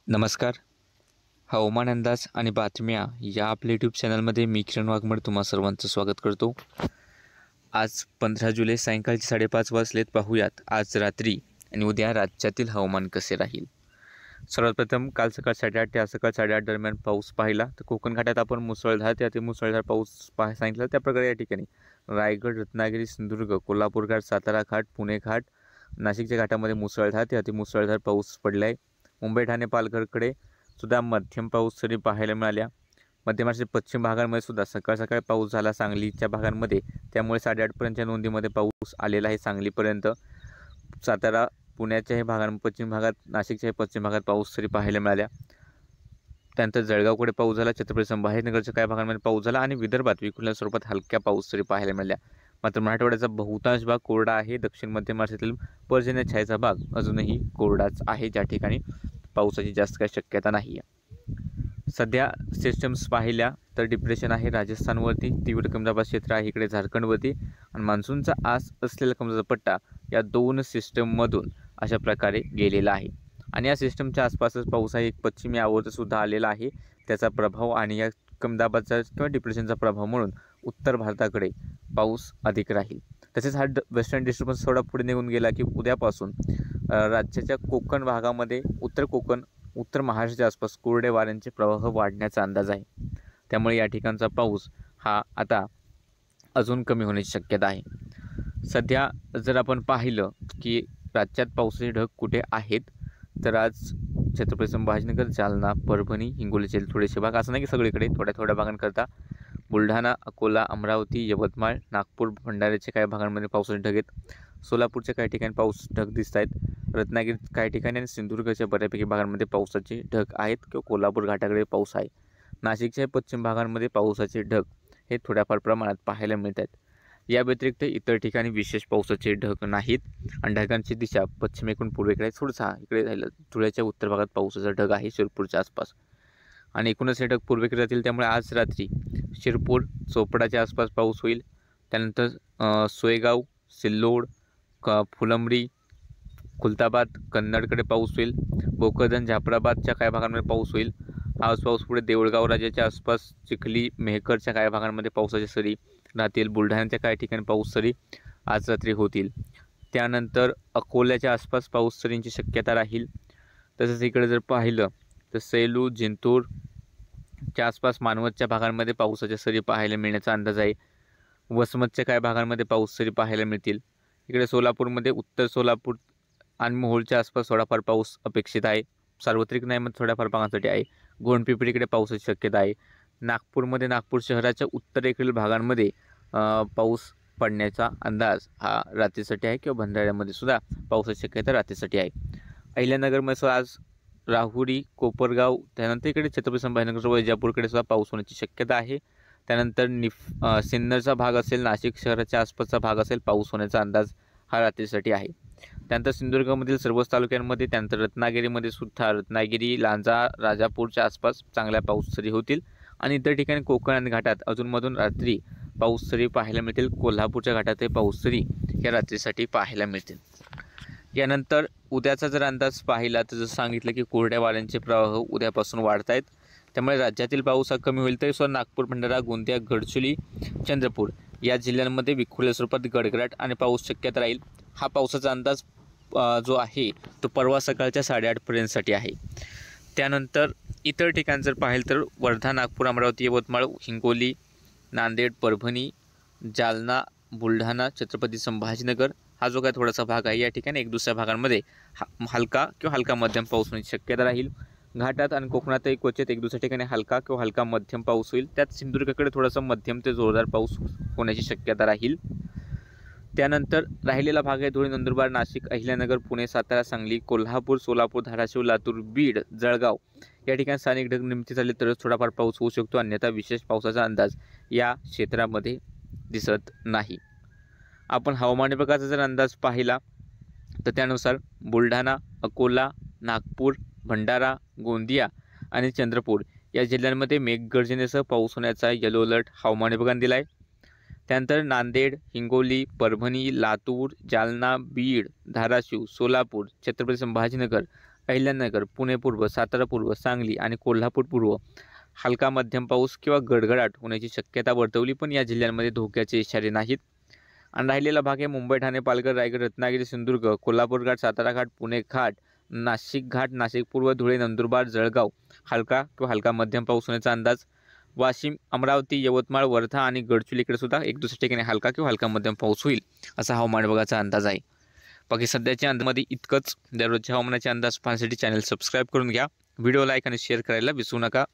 नमस्कार. हवामान अंदाज आणि बातम्या या आपल्या यूट्यूब चॅनलमध्ये मी किरण वाघमड तुम्हा सर्वांचं स्वागत करतो. आज 15 जुलै सायंकाळचे 5:30 वाजलेत. पाहूयात आज रात्री आणि उद्या राज्यातील हवामान कसे राहील. सर्वात प्रथम काल सकाळ 8:30 ते आज सकाळ 8:30 दरम्यान पाऊस पाहिला. तर कोकण घाटात आपण मुसळधार ते अतिमुसळधार पाऊस सांगितला. त्याप्रकारे या ठिकाणी रायगड, रत्नागिरी, सिंधुदुर्ग, कोल्हापूर घाट, सातारा घाट, पुणे घाट, नाशिकच्या घाटामध्ये मुसळधार ते अतिमुसळधार पाऊस पडला आहे. मुंबई, ठाणे, पालघरकडे सुद्धा मध्यम पाऊस सरी पाहायला मिळाल्या. मध्य महाराष्ट्राच्या पश्चिम भागांमध्ये सुद्धा सकाळ सकाळी पाऊस झाला सांगलीच्या भागांमध्ये. त्यामुळे 8:30पर्यंतच्या नोंदीमध्ये पाऊस आलेला आहे सांगलीपर्यंत. सातारा, पुण्याच्या हे पश्चिम भागात, नाशिकच्या पश्चिम भागात पाऊस सरी पाहायला मिळाल्या. त्यानंतर जळगावकडे पाऊस झाला, छत्रपती संभाजीनगरच्या काही भागांमध्ये पाऊस झाला आणि विदर्भात विखुरलेल्या स्वरूपात हलक्या पाऊस सरी पाहायला मिळाल्या. मात्र मराठवाड्याचा बहुतांश भाग कोरडा आहे. दक्षिण मध्य महाराष्ट्रातील पर्जन्य छायेचा भाग अजूनही कोरडाच आहे, ज्या ठिकाणी पावसाची जास्त काही शक्यता नाही आहे. सध्या सिस्टम्स पाहिल्या तर डिप्रेशन आहे राजस्थानवरती, तीव्र कमी क्षेत्र आहे इकडे झारखंडवरती आणि मान्सूनचा आस असलेला कमी पट्टा या दोन सिस्टममधून अशा प्रकारे गेलेला आहे. आणि या सिस्टमच्या आसपासच पाऊस आहे. एक पश्चिमी आवर्त सुद्धा आलेला आहे. त्याचा प्रभाव आणि या कमी दाबाचा किंवा डिप्रेशनचा प्रभाव म्हणून उत्तर भारताकडे पाऊस अधिक राहील. तसेच हा वेस्टर्न डिस्टर्बन्स थोडा पुढे निघून गेला की उद्यापासून राज्याच्या कोकण भागामध्ये, उत्तर महाराष्ट्राच्या आसपास कोरडे वाऱ्यांचे प्रवाह वाढण्याचा अंदाज आहे. त्यामुळे या ठिकाणचा पाऊस हा आता अजून कमी होण्याची शक्यता आहे. सध्या जर आपण पाहिलं की राज्यात पावसाचे ढग कुठे आहेत, तर आज छत्रपती संभाजीनगर, जालना, परभणी, हिंगोलीचे थोडेसे भाग, असं नाही की सगळीकडे, थोड्या थोड्या भागांकरता बुलढाणा, अकोला, अमरावती, यवतमाळ, नागपूर, भंडाऱ्याच्या काही भागांमध्ये पावसाचे ढग आहेत. सोलापूरच्या काही ठिकाणी पाऊस ढग दिसत आहेत. रत्नागिरीत काही ठिकाणी आणि सिंधुदुर्गच्या बऱ्यापैकी भागांमध्ये पावसाचे ढग आहेत किंवा कोल्हापूर घाटाकडे पाऊस आहे. नाशिकच्या पश्चिम भागांमध्ये पावसाचे ढग हे थोड्याफार प्रमाणात पाहायला मिळत आहेत. या व्यतिरिक्त इतर ठिकाणी विशेष पावसाचे ढग नाहीत आणि ढगांची दिशा पश्चिमेकडून पूर्वेकडे थोडंसं इकडे राहिलं. धुळ्याच्या उत्तर भागात पावसाचा ढग आहे शिरपूरच्या आसपास आणि एकूणच हे ढग पूर्वेकडे राहतील. त्यामुळे आज रात्री शिरपूर, चोपडाच्या आसपास पाऊस होईल. त्यानंतर सोयगाव, सिल्लोड, फुलंब्री, खुलताबाद, कन्नडकडे पाऊस होईल. भोकरदन, जाफराबादच्या काही भागांमध्ये पाऊस होईल. हा पाऊस पुढे देऊळगाव राजाच्या आसपास, चिखली, मेहकरच्या काही भागांमध्ये पावसाच्या सरी राहतील. बुलढाण्याच्या काही ठिकाणी पाऊस सरी आज रात्री होतील. त्यानंतर अकोल्याच्या आसपास पाऊस सरींची शक्यता राहील. तसंच इकडे जर पाहिलं तर सेलू, जिंतूरच्या आसपास, मानवतच्या भागांमध्ये पावसाच्या सरी पाहायला मिळण्याचा अंदाज आहे. वसमतच्या काही भागांमध्ये पाऊस सरी पाहायला मिळतील. इकडे सोलापूरमध्ये, उत्तर सोलापूर आणि मोहोळच्या आसपास थोडाफार पाऊस अपेक्षित आहे. सार्वत्रिक नाही, मग थोड्याफार भागांसाठी आहे. गोंडपिंपरीकडे पावसाची शक्यता आहे. नागपूरमध्ये, नागपूर शहराच्या उत्तरेकडील भागांमध्ये पाऊस पडण्याचा अंदाज हा रात्रीसाठी आहे किंवा भंडाऱ्यामध्ये सुद्धा पावसाची शक्यता रात्रीसाठी आहे. अहिल्यानगरमध्ये आज राहुरी, कोपरगाव, त्यानंतर इकडे छत्रपती संभाजीनगर, वैजापूरकडे सुद्धा पाऊस होण्याची शक्यता आहे. त्यानंतर सिन्नरचा भाग असेल, नाशिक शहराच्या आसपासचा भाग असेल, पाऊस होण्याचा अंदाज हा रात्रीसाठी आहे. त्यानंतर सिंधुदुर्गमधील सर्वच तालुक्यांमध्ये, त्यानंतर रत्नागिरीमध्ये सुद्धा, रत्नागिरी, लांजा, राजापूरच्या आसपास चांगल्या पाऊस सरी होतील आणि इतर ठिकाणी कोकण आणि घाटात अजूनमधून रात्री पाऊस सरी पाहायला मिळतील. कोल्हापूरच्या घाटातही पाऊस सरी या रात्रीसाठी पाहायला मिळतील. यानंतर उद्याचा जर अंदाज पाहिला तर जसं सांगितलं की कोरड्या वाऱ्यांचे प्रवाह उद्यापासून वाढत आहेत. त्यामुळे राज्यातील पाऊस हा कमी होईल. तरी सुद्धा नागपूर, भंडारा, गोंदिया, गडचिरोली, चंद्रपूर या जिल्ह्यांमध्ये विखुरलेल्या स्वरूपात गडगडाट आणि पाऊस शक्यता राहील. हा पावसाचा अंदाज जो आहे तो परवा सकाळच्या 8:30पर्यंतसाठी आहे. त्यानंतर इतर ठिकाण जर पाहिलं तर वर्धा, नागपूर, अमरावती, यवतमाळ, हिंगोली, नांदेड, परभणी, जालना, बुलढाणा, छत्रपती संभाजीनगर हा जो काय थोडासा भाग आहे, या ठिकाणी एक दुसऱ्या भागांमध्ये हलका किंवा हलका मध्यम पाऊस होण्याची शक्यता राहील. घाटात आणि कोकणातही क्वचित एक दुसऱ्या ठिकाणी हलका किंवा हलका मध्यम पाऊस होईल. त्यात सिंधुदुर्गाकडे थोडासा मध्यम ते जोरदार पाऊस होण्याची शक्यता राहील. त्यानंतर राहिलेला भाग आहे धुळे, नंदुरबार, नाशिक, अहिल्यानगर, पुणे, सातारा, सांगली, कोल्हापूर, सोलापूर, धाराशिव, लातूर, बीड, जळगाव या ठिकाणी स्थानिक ढग निर्मिती झाली तरच थोडाफार पाऊस होऊ शकतो. अन्यथा विशेष पावसाचा अंदाज या क्षेत्रामध्ये दिसत नाही. आपण हवामान विभागाचा जर अंदाज पाहिला तर त्यानुसार बुलढाणा, अकोला, नागपूर, भंडारा, गोंदिया आणि चंद्रपूर या जिल्ह्यांमध्ये मेघगर्जनेसह पाऊस होण्याचा येलो अलर्ट हवामान विभागाने दिला आहे. त्यानंतर नांदेड, हिंगोली, परभणी, लातूर, जालना, बीड, धाराशिव, सोलापूर, छत्रपती संभाजीनगर अहिल्यानगर, पुणे पूर्व, सातारा पूर्व, सांगली आणि कोल्हापूर पूर्व हलका मध्यम पाऊस किंवा गडगडाट होण्याची शक्यता वर्तवली, पण या जिल्ह्यांमध्ये धोक्याचे इशारे नाहीत. आणि राहिलेला भाग आहे मुंबई, ठाणे, पालघर, रायगड, रत्नागिरी, सिंधुदुर्ग, कोल्हापूर घाट, सातारा घाट, पुणे घाट, नाशिक घाट, नाशिक पूर्व, धुळे, नंदुरबार, जळगाव हलका किंवा हलका मध्यम पाऊस होण्याचा अंदाज. वाशिम, अमरावती, यवतमाळ, वर्धा आणि गडचिरोली इकडे सुद्धा एक दुसऱ्या ठिकाणी हलका किंवा हलका मध्यम पाऊस होईल असा हवामान विभागाचा अंदाज आहे. बाकी सध्याच्या अंदाजामध्ये इतकंच. दररोजच्या हवामानाचे अंदाज पाहण्यासाठी चॅनल सबस्क्राईब करून घ्या. व्हिडिओ लाईक आणि शेअर करायला विसरू नका.